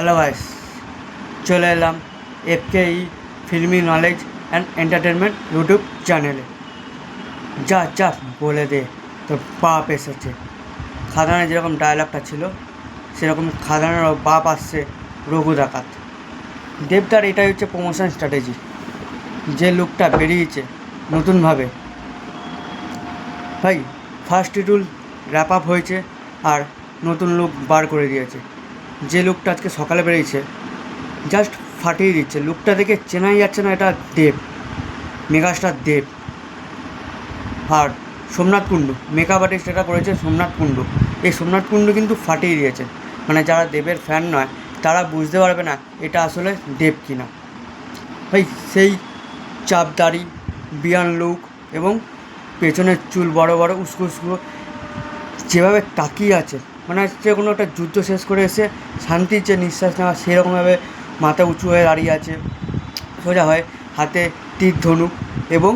Hello guys, চলে এলাম FKE filmy knowledge and entertainment YouTube চ্যানেলে। যা যা বলে দে তোর বাপ এসেছে। খাদানে যেরকম ডায়লগটা ছিল সেরকম খাদানেরও বাপ আসছে রঘু ডাকাত। দেবদার এটাই হচ্ছে প্রমোশন স্ট্র্যাটেজি। যে লুকটা বেরিয়েছে নতুনভাবে, ভাই ফার্স্ট শিডিউল র্যাপ আপ হয়েছে আর নতুন লুক বার করে দিয়েছে। যে লুকটা আজকে সকালে বেরিয়েছে জাস্ট ফাটিয়ে দিচ্ছে। লুকটা দেখে চেনাই যাচ্ছে না এটা দেব, মেগাস্টার দেব। আর সোমনাথ কুণ্ডু মেকআপ আর্টিস্ট এটা করেছে সোমনাথ কুণ্ডু। এই সোমনাথ কুণ্ডু কিন্তু ফাটিয়ে দিয়েছে, মানে যারা দেবের ফ্যান নয় তারা বুঝতে পারবে না এটা আসলে দেব কিনা। ভাই সেই চাপদাড়ি, বিয়ান লুক এবং পেছনের চুল বড় বড় উস্কো উস্কো, যেভাবে তাকিয়ে আছে মানে হচ্ছে কোনো একটা যুদ্ধ শেষ করে এসে শান্তির যে নিঃশ্বাস নেওয়া সেরকমভাবে মাথা উঁচু হয়ে দাঁড়িয়ে আছে, সোজা হয়, হাতে তীর ধনুক এবং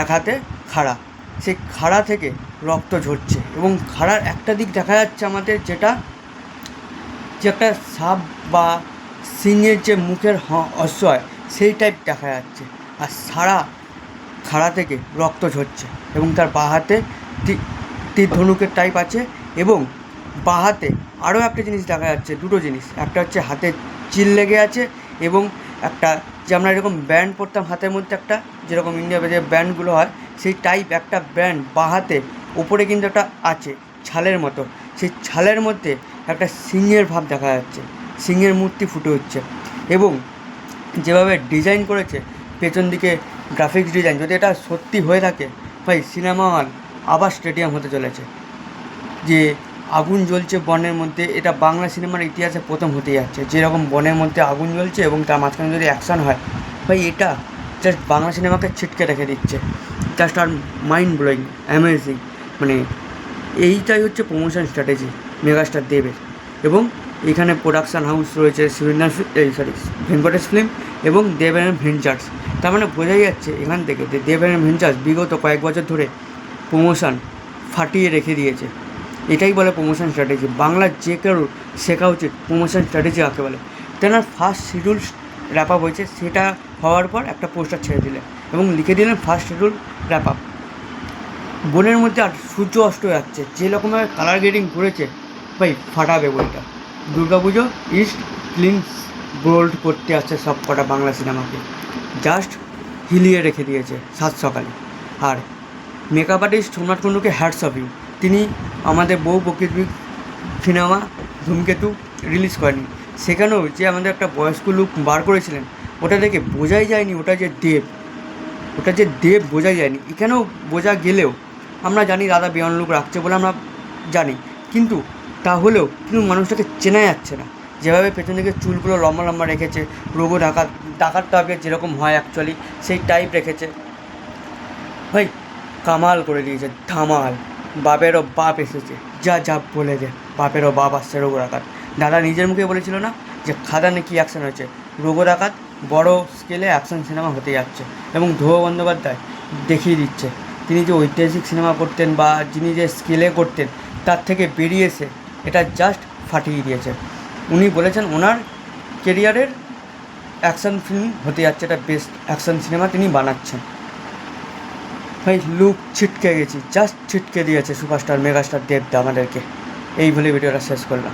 এক হাতে খাড়া। সেই খাড়া থেকে রক্ত ঝরছে এবং খাড়ার একটা দিক দেখা যাচ্ছে আমাদের যেটা যে একটা সাপ বা সিংহের যে মুখের অশ্বয় সেই টাইপ দেখা যাচ্ছে। আর সারা খাড়া থেকে রক্ত ঝরছে এবং তার বাঁ হাতে তীর ধনুকের টাইপ আছে এবং বাঁ হাতে আরও একটা জিনিস দেখা যাচ্ছে, দুটো জিনিস। একটা হচ্ছে হাতে চিল লেগে আছে এবং একটা যে আমরা এরকম ব্যান্ড পরতাম হাতের মধ্যে, একটা যেরকম ইন্ডিয়াতে যে ব্যান্ডগুলো হয় সেই টাইপ একটা ব্যান্ড বাঁ হাতে ওপরে কিন্তু একটা আছে ছালের মতো। সেই ছালের মধ্যে একটা সিংহের ভাব দেখা যাচ্ছে, সিংহের মূর্তি ফুটে হচ্ছে। এবং যেভাবে ডিজাইন করেছে পেছন দিকে গ্রাফিক্স ডিজাইন, যদি এটা সত্যি হয়ে থাকে ভাই সিনেমা হল আবার স্টেডিয়াম হতে চলেছে। যে আগুন জ্বলছে বনের মধ্যে, এটা বাংলা সিনেমার ইতিহাসে প্রথম হতে যাচ্ছে। যেরকম বনের মধ্যে আগুন জ্বলছে এবং তার মাঝখানে যদি অ্যাকশান হয়, ভাই এটা জাস্ট বাংলা সিনেমাকে ছিটকে রেখে দিচ্ছে। জাস্ট আর মাইন্ড ব্লোয়িং, অ্যামেজিং। মানে এইটাই হচ্ছে প্রমোশন স্ট্র্যাটেজি মেগাস্টার দেবের। এবং এখানে প্রোডাকশান হাউস রয়েছে ভেঙ্কটেশ ফিল্ম এবং দেব অ্যান্ড ভেঞ্চার্স। তার মানে বোঝাই যাচ্ছে এখান থেকে যে দেব অ্যান্ড ভেঞ্চার্স বিগত কয়েক বছর ধরে প্রমোশন ফাটিয়ে রেখে দিয়েছে। এটাই বলে প্রমোশন স্ট্র্যাটেজি। বাংলার যে কেউ শেখা উচিত প্রমোশন স্ট্র্যাটেজি কাকে বলে। তেনার ফার্স্ট শিডিউল র্যাপ আপ হয়েছে, সেটা হওয়ার পর একটা পোস্টার ছেড়ে দিলেন এবং লিখে দিলেন ফার্স্ট শিডিউল র্যাপ আপ। বনের মধ্যে আর সূর্য অস্ত যাচ্ছে, যেরকমভাবে কালার গ্রেডিং করেছে ভাই ফাটাবে বইটা। দুর্গাপুজো ইস্ট ক্লিন গোল্ড করতে আসছে সব কটা বাংলা সিনেমাকে, জাস্ট হিলিয়ে রেখে দিয়েছে সাত সকালে। আর মেকআপ আর্টিস্ট সোমনাথ কুণ্ডুকে হ্যাটস অফ ইউ। তিনি আমাদের বহু প্রকৃতিক সিনেমা ধূমকেতু রিলিজ করেনি, সেখানেও যে আমাদের একটা বয়স্ক লুক বার করেছিলেন ওটা দেখে বোঝাই যায়নি ওটা যে দেব, ওটা যে দেব বোঝাই যায়নি। এখানেও বোঝা গেলেও আমরা জানি দাদা বিয়ন লুক রাখছে বলে আমরা জানি, কিন্তু তাহলেও কিন্তু মানুষটাকে চেনা যাচ্ছে না। যেভাবে পেছন দিকে চুলগুলো লম্বা লম্বা রেখেছে, রঘু ডাকাত টাইপের যেরকম হয় অ্যাকচুয়ালি সেই টাইপ রেখেছে, ভাই কামাল করে দিয়েছে, ধামাল। বাপেরও বাপ এসেছে, যা যা বলে দে বাপেরও বাপ আসছে রঘু ডাকাত। দাদা নিজের মুখে বলেছিল না যে খাদানে কী অ্যাকশান হয়েছে, রঘু ডাকাত বড়ো স্কেলে অ্যাকশান সিনেমা হতে যাচ্ছে। এবং ধ্রুব বন্দ্যোপাধ্যায় দেখিয়ে দিচ্ছে তিনি যে ঐতিহাসিক সিনেমা করতেন বা যিনি যে স্কেলে করতেন তার থেকে বেরিয়ে এসে এটা জাস্ট ফাটিয়ে দিয়েছে। উনি বলেছেন ওনার কেরিয়ারের অ্যাকশান ফিল্ম হতে যাচ্ছে, এটা বেস্ট অ্যাকশান সিনেমা তিনি বানাচ্ছেন। ভাই লুক ছিটকে গেছি, জাস্ট ছিটকে দিয়েছে সুপারস্টার মেগাস্টার দেবদা আমাদেরকে। এই বলে ভিডিওটা শেষ করলাম।